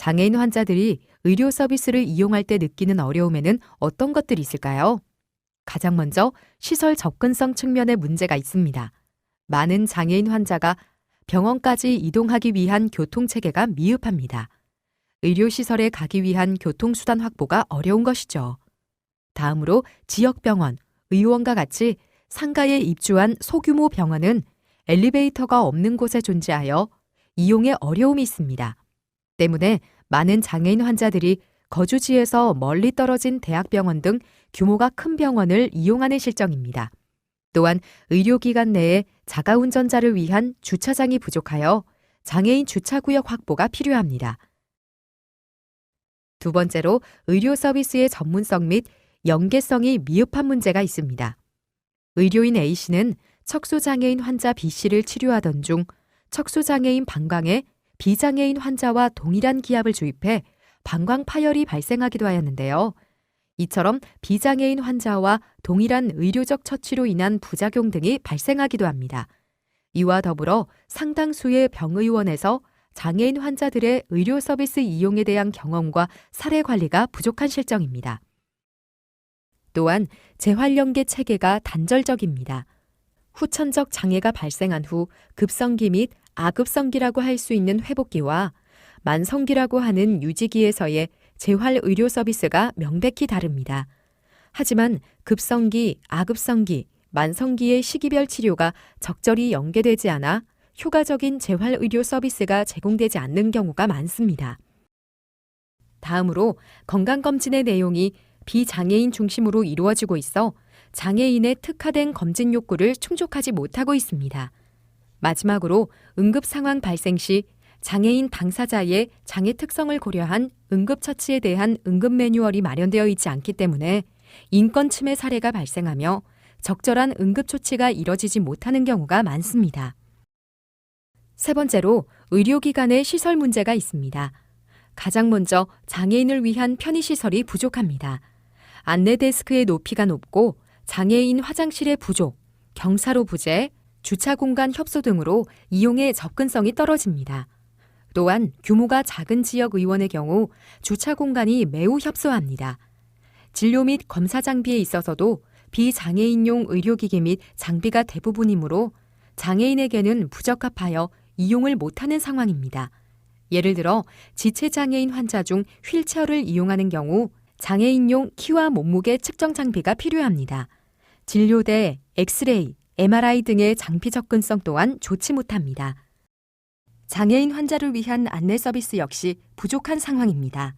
장애인 환자들이 의료 서비스를 이용할 때 느끼는 어려움에는 어떤 것들이 있을까요? 가장 먼저 시설 접근성 측면의 문제가 있습니다. 많은 장애인 환자가 병원까지 이동하기 위한 교통체계가 미흡합니다. 의료시설에 가기 위한 교통수단 확보가 어려운 것이죠. 다음으로 지역병원, 의원과 같이 상가에 입주한 소규모 병원은 엘리베이터가 없는 곳에 존재하여 이용에 어려움이 있습니다. 때문에 많은 장애인 환자들이 거주지에서 멀리 떨어진 대학병원 등 규모가 큰 병원을 이용하는 실정입니다. 또한 의료기관 내에 자가운전자를 위한 주차장이 부족하여 장애인 주차구역 확보가 필요합니다. 두 번째로 의료 서비스의 전문성 및 연계성이 미흡한 문제가 있습니다. 의료인 A씨는 척수장애인 환자 B씨를 치료하던 중 척수장애인 방광에 비장애인 환자와 동일한 기압을 주입해 방광 파열이 발생하기도 하였는데요. 이처럼 비장애인 환자와 동일한 의료적 처치로 인한 부작용 등이 발생하기도 합니다. 이와 더불어 상당수의 병의원에서 장애인 환자들의 의료 서비스 이용에 대한 경험과 사례 관리가 부족한 실정입니다. 또한 재활연계 체계가 단절적입니다. 후천적 장애가 발생한 후 급성기 및 아급성기라고 할 수 있는 회복기와 만성기라고 하는 유지기에서의 재활의료 서비스가 명백히 다릅니다. 하지만 급성기, 아급성기, 만성기의 시기별 치료가 적절히 연계되지 않아 효과적인 재활의료 서비스가 제공되지 않는 경우가 많습니다. 다음으로 건강검진의 내용이 비장애인 중심으로 이루어지고 있어 장애인의 특화된 검진 욕구를 충족하지 못하고 있습니다. 마지막으로 응급 상황 발생 시 장애인 당사자의 장애 특성을 고려한 응급처치에 대한 응급 매뉴얼이 마련되어 있지 않기 때문에 인권 침해 사례가 발생하며 적절한 응급조치가 이뤄지지 못하는 경우가 많습니다. 세 번째로 의료기관의 시설 문제가 있습니다. 가장 먼저 장애인을 위한 편의시설이 부족합니다. 안내 데스크의 높이가 높고 장애인 화장실의 부족, 경사로 부재, 주차 공간 협소 등으로 이용의 접근성이 떨어집니다. 또한 규모가 작은 지역 의원의 경우 주차 공간이 매우 협소합니다. 진료 및 검사 장비에 있어서도 비장애인용 의료기기 및 장비가 대부분이므로 장애인에게는 부적합하여 이용을 못하는 상황입니다. 예를 들어 지체장애인 환자 중 휠체어를 이용하는 경우 장애인용 키와 몸무게 측정 장비가 필요합니다. 진료대, 엑스레이, MRI 등의 장비 접근성 또한 좋지 못합니다. 장애인 환자를 위한 안내 서비스 역시 부족한 상황입니다.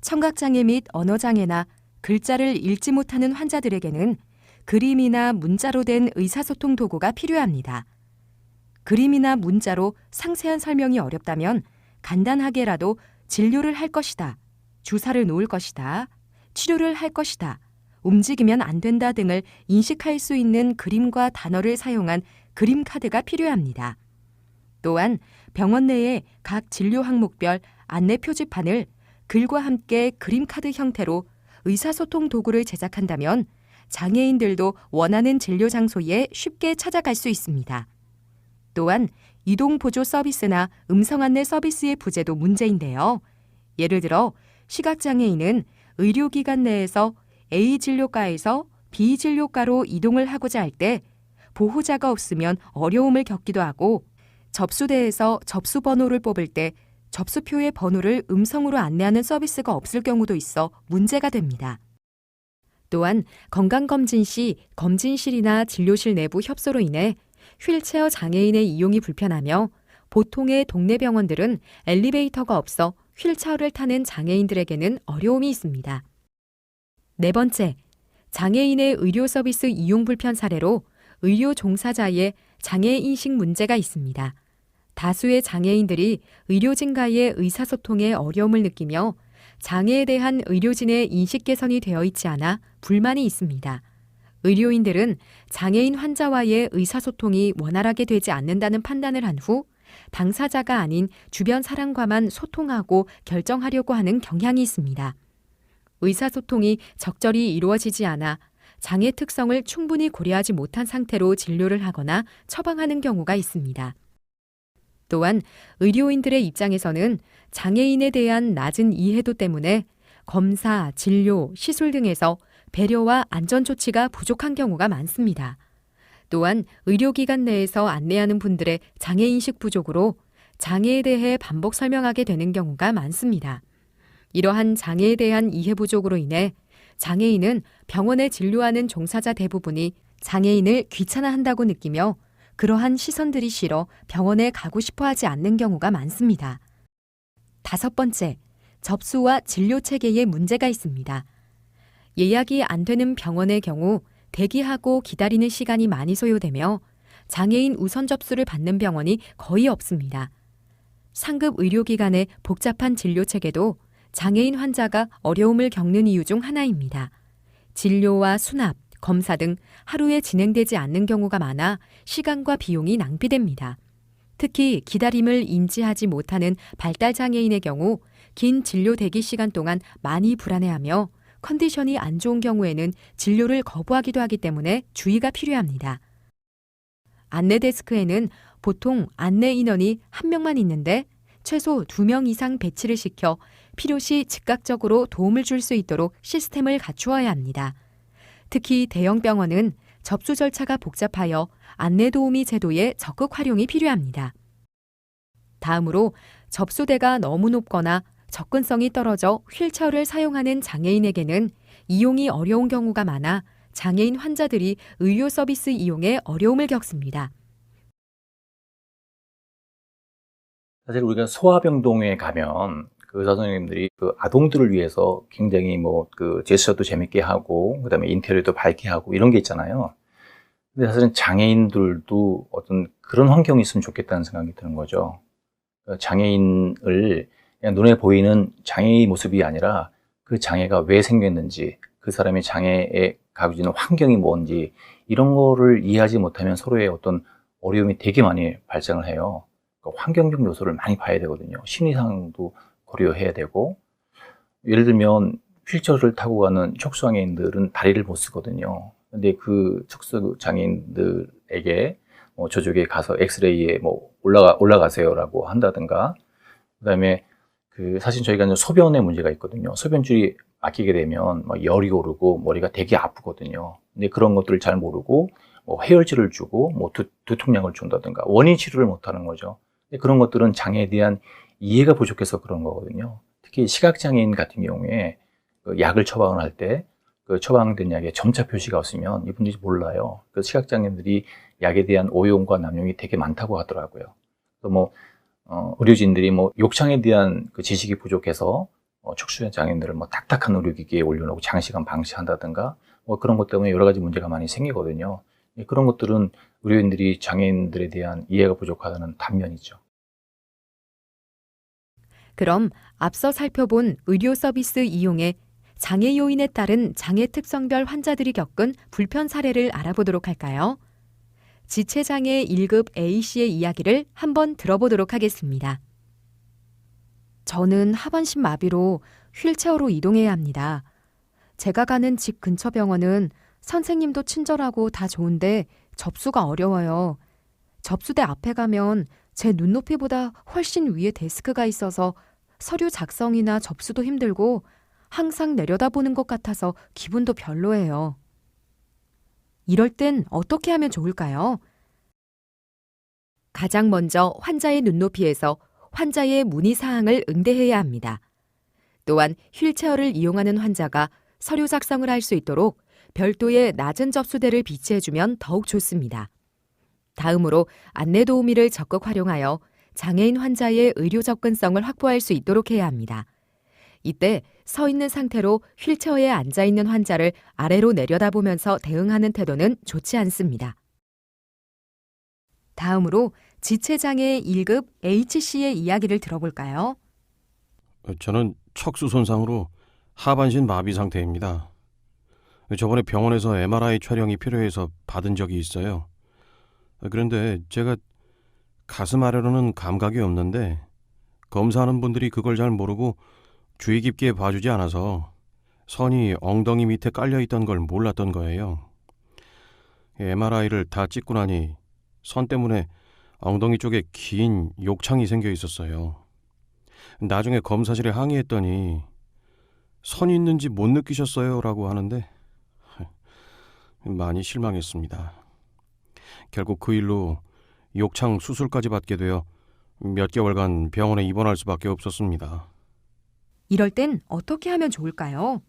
청각장애 및 언어장애나 글자를 읽지 못하는 환자들에게는 그림이나 문자로 된 의사소통 도구가 필요합니다. 그림이나 문자로 상세한 설명이 어렵다면 간단하게라도 진료를 할 것이다, 주사를 놓을 것이다, 치료를 할 것이다, 움직이면 안 된다 등을 인식할 수 있는 그림과 단어를 사용한 그림 카드가 필요합니다. 또한 병원 내에 각 진료 항목별 안내 표지판을 글과 함께 그림 카드 형태로 의사소통 도구를 제작한다면 장애인들도 원하는 진료 장소에 쉽게 찾아갈 수 있습니다. 또한 이동 보조 서비스나 음성 안내 서비스의 부재도 문제인데요. 예를 들어 시각장애인은 의료기관 내에서 A 진료과에서 B 진료과로 이동을 하고자 할 때 보호자가 없으면 어려움을 겪기도 하고 접수대에서 접수 번호를 뽑을 때 접수표의 번호를 음성으로 안내하는 서비스가 없을 경우도 있어 문제가 됩니다. 또한 건강검진 시 검진실이나 진료실 내부 협소로 인해 휠체어 장애인의 이용이 불편하며 보통의 동네 병원들은 엘리베이터가 없어 휠체어를 타는 장애인들에게는 어려움이 있습니다. 네 번째, 장애인의 의료 서비스 이용 불편 사례로 의료 종사자의 장애인식 문제가 있습니다. 다수의 장애인들이 의료진과의 의사소통에 어려움을 느끼며 장애에 대한 의료진의 인식 개선이 되어 있지 않아 불만이 있습니다. 의료인들은 장애인 환자와의 의사소통이 원활하게 되지 않는다는 판단을 한 후 당사자가 아닌 주변 사람과만 소통하고 결정하려고 하는 경향이 있습니다. 의사소통이 적절히 이루어지지 않아 장애 특성을 충분히 고려하지 못한 상태로 진료를 하거나 처방하는 경우가 있습니다. 또한 의료인들의 입장에서는 장애인에 대한 낮은 이해도 때문에 검사, 진료, 시술 등에서 배려와 안전 조치가 부족한 경우가 많습니다. 또한 의료기관 내에서 안내하는 분들의 장애인식 부족으로 장애에 대해 반복 설명하게 되는 경우가 많습니다. 이러한 장애에 대한 이해 부족으로 인해 장애인은 병원에 진료하는 종사자 대부분이 장애인을 귀찮아한다고 느끼며 그러한 시선들이 싫어 병원에 가고 싶어 하지 않는 경우가 많습니다. 5번째, 접수와 진료 체계에 문제가 있습니다. 예약이 안 되는 병원의 경우 대기하고 기다리는 시간이 많이 소요되며 장애인 우선 접수를 받는 병원이 거의 없습니다. 상급 의료기관의 복잡한 진료 체계도 장애인 환자가 어려움을 겪는 이유 중 하나입니다. 진료와 수납, 검사 등 하루에 진행되지 않는 경우가 많아 시간과 비용이 낭비됩니다. 특히 기다림을 인지하지 못하는 발달장애인의 경우 긴 진료 대기 시간 동안 많이 불안해하며 컨디션이 안 좋은 경우에는 진료를 거부하기도 하기 때문에 주의가 필요합니다. 안내 데스크에는 보통 안내 인원이 1명만 있는데 최소 2명 이상 배치를 시켜 필요시 즉각적으로 도움을 줄 수 있도록 시스템을 갖추어야 합니다. 특히 대형 병원은 접수 절차가 복잡하여 안내 도우미 제도의 적극 활용이 필요합니다. 다음으로 접수대가 너무 높거나 접근성이 떨어져 휠체어를 사용하는 장애인에게는 이용이 어려운 경우가 많아 장애인 환자들이 의료 서비스 이용에 어려움을 겪습니다. 사실 우리가 소아병동에 가면 그 의사 선생님들이 그 아동들을 위해서 굉장히 그 제스처도 재밌게 하고 그다음에 인테리어도 밝게 하고 이런 게 있잖아요. 근데 사실은 장애인들도 어떤 그런 환경이 있으면 좋겠다는 생각이 드는 거죠. 장애인을 그냥 눈에 보이는 장애의 모습이 아니라 그 장애가 왜 생겼는지, 그 사람의 장애에 가지고 있는 환경이 뭔지 이런 거를 이해하지 못하면 서로의 어떤 어려움이 되게 많이 발생을 해요. 환경적 요소를 많이 봐야 되거든요. 심리상도 고려해야 되고, 예를 들면 휠체어를 타고 가는 척수장애인들은 다리를 못 쓰거든요. 근데 그 척수장애인들에게 저쪽에 가서 엑스레이에 올라가세요라고 한다든가, 그다음에 사실 저희가 이제 소변에 문제가 있거든요. 소변줄이 막히게 되면 열이 오르고 머리가 되게 아프거든요. 근데 그런 것들을 잘 모르고 해열제를 주고 두통약을 준다든가 원인 치료를 못하는 거죠. 근데 그런 것들은 장애에 대한 이해가 부족해서 그런 거거든요. 특히 시각장애인 같은 경우에 약을 처방을 할 때 그 처방된 약에 점자 표시가 없으면 이분들이 몰라요. 그 시각장애인들이 약에 대한 오용과 남용이 되게 많다고 하더라고요. 그래서 의료진들이 욕창에 대한 그 지식이 부족해서 척수장애인들을 딱딱한 의료기기에 올려놓고 장시간 방치한다든가 그런 것 때문에 여러 가지 문제가 많이 생기거든요. 그런 것들은 의료인들이 장애인들에 대한 이해가 부족하다는 단면이죠. 그럼 앞서 살펴본 의료 서비스 이용에 장애 요인에 따른 장애 특성별 환자들이 겪은 불편 사례를 알아보도록 할까요? 지체장애 1급 A씨의 이야기를 한번 들어보도록 하겠습니다. 저는 하반신 마비로 휠체어로 이동해야 합니다. 제가 가는 집 근처 병원은 선생님도 친절하고 다 좋은데 접수가 어려워요. 접수대 앞에 가면 제 눈높이보다 훨씬 위에 데스크가 있어서 서류 작성이나 접수도 힘들고 항상 내려다보는 것 같아서 기분도 별로예요. 이럴 땐 어떻게 하면 좋을까요? 가장 먼저 환자의 눈높이에서 환자의 문의사항을 응대해야 합니다. 또한 휠체어를 이용하는 환자가 서류 작성을 할 수 있도록 별도의 낮은 접수대를 비치해주면 더욱 좋습니다. 다음으로 안내 도우미를 적극 활용하여 장애인 환자의 의료 접근성을 확보할 수 있도록 해야 합니다. 이때 서 있는 상태로 휠체어에 앉아있는 환자를 아래로 내려다보면서 대응하는 태도는 좋지 않습니다. 다음으로 지체장애 1급 H씨의 이야기를 들어볼까요? 저는 척수 손상으로 하반신 마비 상태입니다. 저번에 병원에서 MRI 촬영이 필요해서 받은 적이 있어요. 그런데 제가 가슴 아래로는 감각이 없는데 검사하는 분들이 그걸 잘 모르고 주의 깊게 봐주지 않아서 선이 엉덩이 밑에 깔려있던 걸 몰랐던 거예요. MRI를 다 찍고 나니 선 때문에 엉덩이 쪽에 긴 욕창이 생겨 있었어요. 나중에 검사실에 항의했더니 선 있는지 못 느끼셨어요? 라고 하는데 많이 실망했습니다. 결국 그 일로 욕창 수술까지 받게 되어 몇 개월간 병원에 입원할 수밖에 없었습니다. 이럴 땐 어떻게 하면 좋을까요?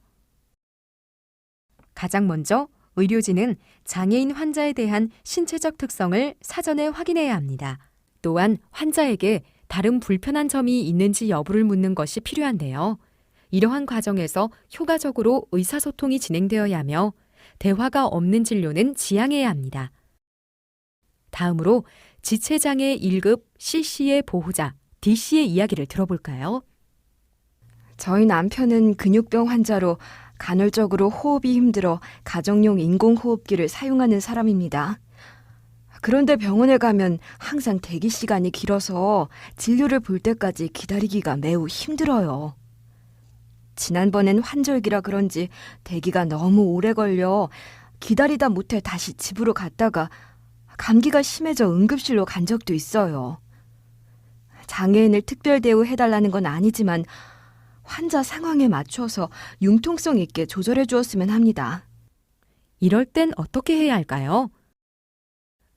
가장 먼저 의료진은 장애인 환자에 대한 신체적 특성을 사전에 확인해야 합니다. 또한 환자에게 다른 불편한 점이 있는지 여부를 묻는 것이 필요한데요. 이러한 과정에서 효과적으로 의사소통이 진행되어야 하며 대화가 없는 진료는 지양해야 합니다. 다음으로 지체장애 1급 CC의 보호자 DC의 이야기를 들어볼까요? 저희 남편은 근육병 환자로 간헐적으로 호흡이 힘들어 가정용 인공호흡기를 사용하는 사람입니다. 그런데 병원에 가면 항상 대기 시간이 길어서 진료를 볼 때까지 기다리기가 매우 힘들어요. 지난번엔 환절기라 그런지 대기가 너무 오래 걸려 기다리다 못해 다시 집으로 갔다가 감기가 심해져 응급실로 간 적도 있어요. 장애인을 특별 대우해달라는 건 아니지만 환자 상황에 맞춰서 융통성 있게 조절해 주었으면 합니다. 이럴 땐 어떻게 해야 할까요?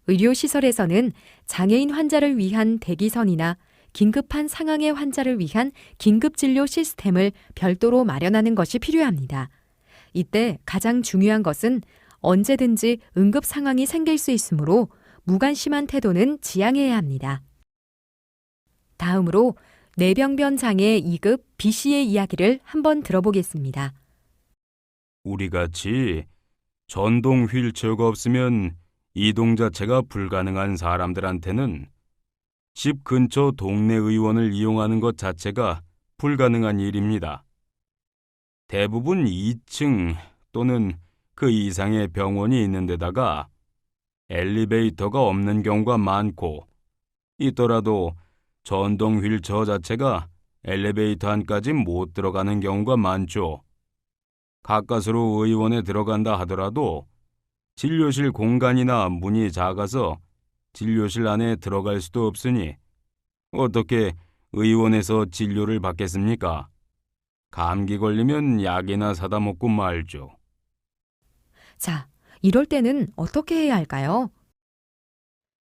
의료시설에서는 장애인 환자를 위한 대기선이나 긴급한 상황의 환자를 위한 긴급진료 시스템을 별도로 마련하는 것이 필요합니다. 이때 가장 중요한 것은 언제든지 응급 상황이 생길 수 있으므로 무관심한 태도는 지양해야 합니다. 다음으로 뇌병변 장애 2급 B씨의 이야기를 한번 들어보겠습니다. 우리 같이 전동 휠체어가 없으면 이동 자체가 불가능한 사람들한테는 집 근처 동네 의원을 이용하는 것 자체가 불가능한 일입니다. 대부분 2층 또는 그 이상의 병원이 있는 데다가 엘리베이터가 없는 경우가 많고, 있더라도 전동 휠체어 자체가 엘리베이터 안까지 못 들어가는 경우가 많죠. 가까스로 의원에 들어간다 하더라도 진료실 공간이나 문이 작아서 진료실 안에 들어갈 수도 없으니 어떻게 의원에서 진료를 받겠습니까? 감기 걸리면 약이나 사다 먹고 말죠. 자, 이럴 때는 어떻게 해야 할까요?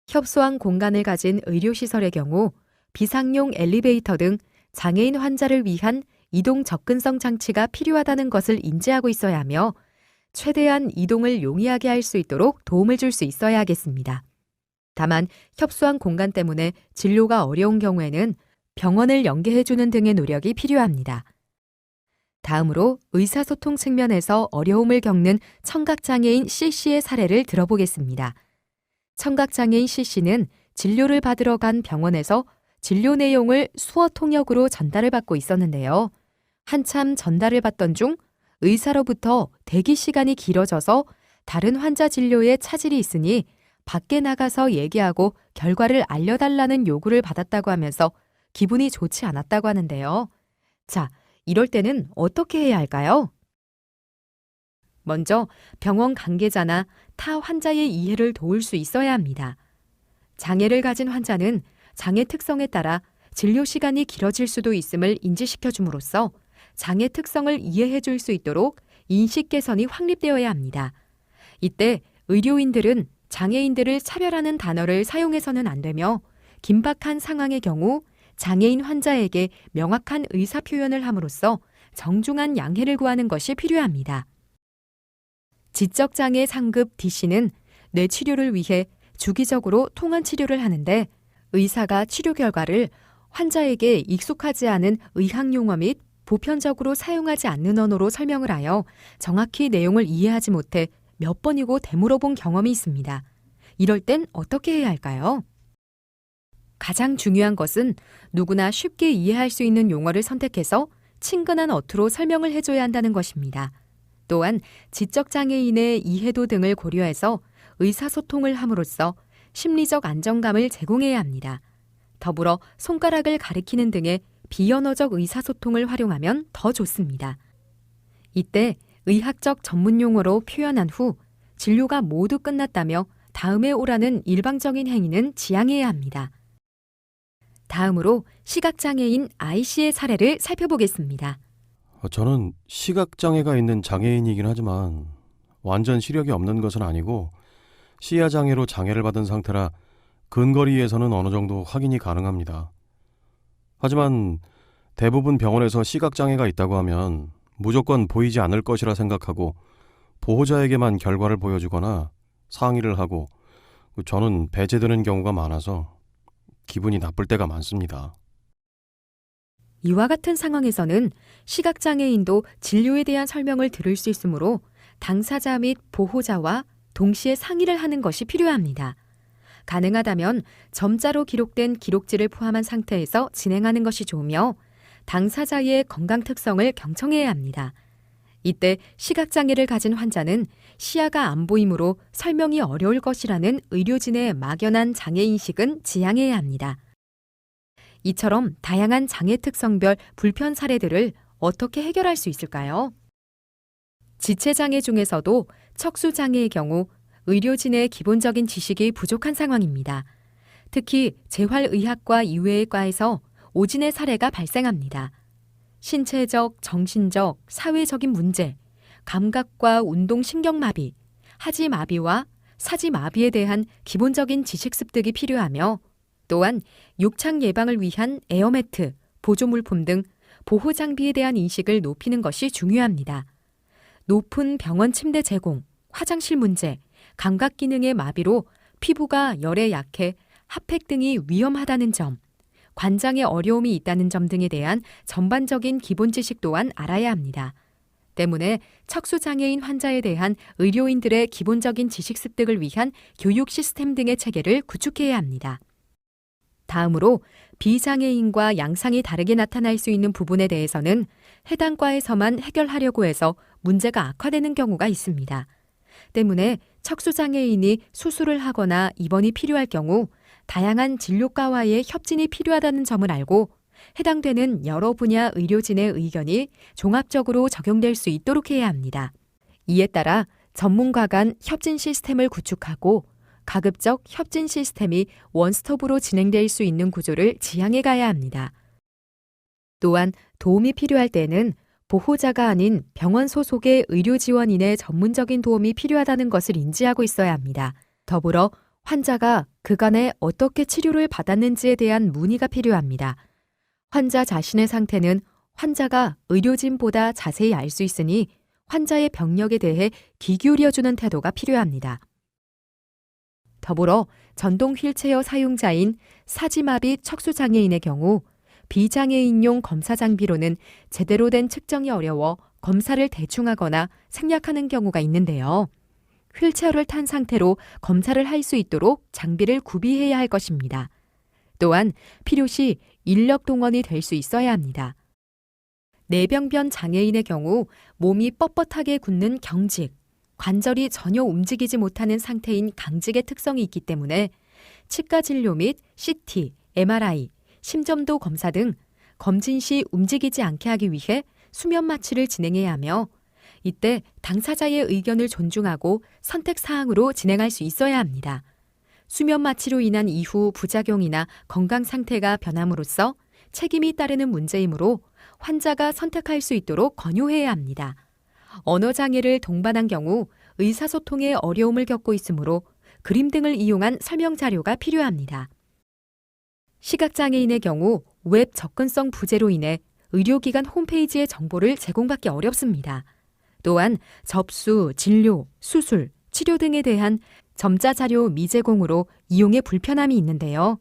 협소한 공간을 가진 의료시설의 경우 비상용 엘리베이터 등 장애인 환자를 위한 이동 접근성 장치가 필요하다는 것을 인지하고 있어야 하며 최대한 이동을 용이하게 할 수 있도록 도움을 줄 수 있어야 하겠습니다. 다만 협소한 공간 때문에 진료가 어려운 경우에는 병원을 연계해주는 등의 노력이 필요합니다. 다음으로 의사소통 측면에서 어려움을 겪는 청각장애인 CC의 사례를 들어보겠습니다. 청각장애인 CC는 진료를 받으러 간 병원에서 진료 내용을 수어 통역으로 전달을 받고 있었는데요. 한참 전달을 받던 중 의사로부터 대기 시간이 길어져서 다른 환자 진료에 차질이 있으니 밖에 나가서 얘기하고 결과를 알려달라는 요구를 받았다고 하면서 기분이 좋지 않았다고 하는데요. 자, 이럴 때는 어떻게 해야 할까요? 먼저 병원 관계자나 타 환자의 이해를 도울 수 있어야 합니다. 장애를 가진 환자는 장애 특성에 따라 진료 시간이 길어질 수도 있음을 인지시켜 줌으로써 장애 특성을 이해해 줄 수 있도록 인식 개선이 확립되어야 합니다. 이때 의료인들은 장애인들을 차별하는 단어를 사용해서는 안 되며 긴박한 상황의 경우 장애인 환자에게 명확한 의사 표현을 함으로써 정중한 양해를 구하는 것이 필요합니다. 지적장애 상급 D씨는 뇌 치료를 위해 주기적으로 통원 치료를 하는데 의사가 치료 결과를 환자에게 익숙하지 않은 의학 용어 및 보편적으로 사용하지 않는 언어로 설명을 하여 정확히 내용을 이해하지 못해 몇 번이고 되물어본 경험이 있습니다. 이럴 땐 어떻게 해야 할까요? 가장 중요한 것은 누구나 쉽게 이해할 수 있는 용어를 선택해서 친근한 어투로 설명을 해줘야 한다는 것입니다. 또한 지적장애인의 이해도 등을 고려해서 의사소통을 함으로써 심리적 안정감을 제공해야 합니다. 더불어 손가락을 가리키는 등의 비언어적 의사소통을 활용하면 더 좋습니다. 이때 의학적 전문 용어로 표현한 후 진료가 모두 끝났다며 다음에 오라는 일방적인 행위는 지양해야 합니다. 다음으로 시각장애인 I씨의 사례를 살펴보겠습니다. 저는 시각장애가 있는 장애인이긴 하지만 완전 시력이 없는 것은 아니고 시야장애로 장애를 받은 상태라 근거리에서는 어느 정도 확인이 가능합니다. 하지만 대부분 병원에서 시각장애가 있다고 하면 무조건 보이지 않을 것이라 생각하고 보호자에게만 결과를 보여주거나 상의를 하고 저는 배제되는 경우가 많아서 기분이 나쁠 때가 많습니다. 이와 같은 상황에서는 시각장애인도 진료에 대한 설명을 들을 수 있으므로 당사자 및 보호자와 동시에 상의를 하는 것이 필요합니다. 가능하다면 점자로 기록된 기록지를 포함한 상태에서 진행하는 것이 좋으며 당사자의 건강 특성을 경청해야 합니다. 이때 시각장애를 가진 환자는 시야가 안 보이므로 설명이 어려울 것이라는 의료진의 막연한 장애인식은 지양해야 합니다. 이처럼 다양한 장애 특성별 불편 사례들을 어떻게 해결할 수 있을까요? 지체장애 중에서도 척수장애의 경우 의료진의 기본적인 지식이 부족한 상황입니다. 특히 재활의학과 이외의 과에서 오진의 사례가 발생합니다. 신체적, 정신적, 사회적인 문제, 감각과 운동신경마비, 하지마비와 사지마비에 대한 기본적인 지식 습득이 필요하며 또한 욕창 예방을 위한 에어매트, 보조물품 등 보호장비에 대한 인식을 높이는 것이 중요합니다. 높은 병원 침대 제공, 화장실 문제, 감각 기능의 마비로 피부가 열에 약해 핫팩 등이 위험하다는 점, 관장에 어려움이 있다는 점 등에 대한 전반적인 기본 지식 또한 알아야 합니다. 때문에 척수장애인 환자에 대한 의료인들의 기본적인 지식 습득을 위한 교육 시스템 등의 체계를 구축해야 합니다. 다음으로 비장애인과 양상이 다르게 나타날 수 있는 부분에 대해서는 해당 과에서만 해결하려고 해서 문제가 악화되는 경우가 있습니다. 때문에 척수장애인이 수술을 하거나 입원이 필요할 경우 다양한 진료과와의 협진이 필요하다는 점을 알고 해당되는 여러 분야 의료진의 의견이 종합적으로 적용될 수 있도록 해야 합니다. 이에 따라 전문가 간 협진 시스템을 구축하고 가급적 협진 시스템이 원스톱으로 진행될 수 있는 구조를 지향해 가야 합니다. 또한 도움이 필요할 때는 보호자가 아닌 병원 소속의 의료지원인의 전문적인 도움이 필요하다는 것을 인지하고 있어야 합니다. 더불어 환자가 그간에 어떻게 치료를 받았는지에 대한 문의가 필요합니다. 환자 자신의 상태는 환자가 의료진보다 자세히 알 수 있으니 환자의 병력에 대해 귀 기울여주는 태도가 필요합니다. 더불어 전동 휠체어 사용자인 사지마비 척수장애인의 경우 비장애인용 검사 장비로는 제대로 된 측정이 어려워 검사를 대충 하거나 생략하는 경우가 있는데요. 휠체어를 탄 상태로 검사를 할 수 있도록 장비를 구비해야 할 것입니다. 또한 필요시 인력 동원이 될 수 있어야 합니다. 뇌병변 장애인의 경우 몸이 뻣뻣하게 굳는 경직, 관절이 전혀 움직이지 못하는 상태인 강직의 특성이 있기 때문에 치과 진료 및 CT, MRI, 심점도 검사 등 검진 시 움직이지 않게 하기 위해 수면 마취를 진행해야 하며 이때 당사자의 의견을 존중하고 선택 사항으로 진행할 수 있어야 합니다. 수면 마취로 인한 이후 부작용이나 건강 상태가 변함으로써 책임이 따르는 문제이므로 환자가 선택할 수 있도록 권유해야 합니다. 언어장애를 동반한 경우 의사소통에 어려움을 겪고 있으므로 그림 등을 이용한 설명 자료가 필요합니다. 시각장애인의 경우 웹 접근성 부재로 인해 의료기관 홈페이지의 정보를 제공받기 어렵습니다. 또한 접수, 진료, 수술, 치료 등에 대한 점자 자료 미제공으로 이용에 불편함이 있는데요.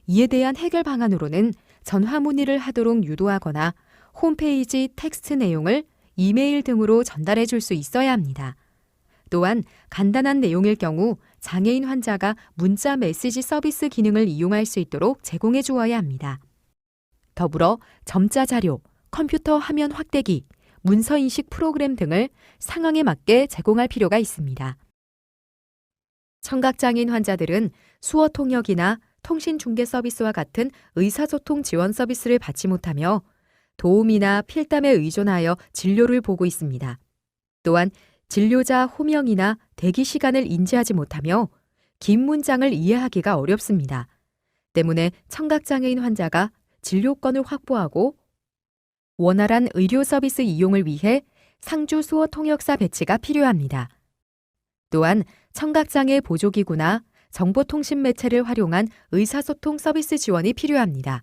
이에 대한 해결 방안으로는 전화 문의를 하도록 유도하거나 홈페이지 텍스트 내용을 이메일 등으로 전달해 줄 수 있어야 합니다. 또한 간단한 내용일 경우 장애인 환자가 문자 메시지 서비스 기능을 이용할 수 있도록 제공해 주어야 합니다. 더불어 점자 자료, 컴퓨터 화면 확대기, 문서 인식 프로그램 등을 상황에 맞게 제공할 필요가 있습니다. 청각장애인 환자들은 수어 통역이나 통신 중개 서비스와 같은 의사소통 지원 서비스를 받지 못하며 도움이나 필담에 의존하여 진료를 보고 있습니다. 또한 진료자 호명이나 대기 시간을 인지하지 못하며 긴 문장을 이해하기가 어렵습니다. 때문에 청각장애인 환자가 진료권을 확보하고 원활한 의료 서비스 이용을 위해 상주 수어 통역사 배치가 필요합니다. 또한 청각장애 보조기구나 정보통신 매체를 활용한 의사소통 서비스 지원이 필요합니다.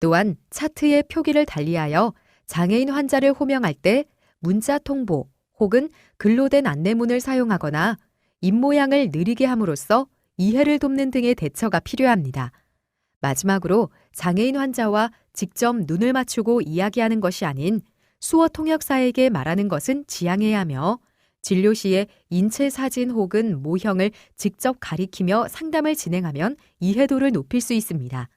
또한 차트의 표기를 달리하여 장애인 환자를 호명할 때 문자 통보 혹은 글로 된 안내문을 사용하거나 입모양을 느리게 함으로써 이해를 돕는 등의 대처가 필요합니다. 마지막으로 장애인 환자와 직접 눈을 맞추고 이야기하는 것이 아닌 수어 통역사에게 말하는 것은 지양해야 하며 진료 시에 인체 사진 혹은 모형을 직접 가리키며 상담을 진행하면 이해도를 높일 수 있습니다.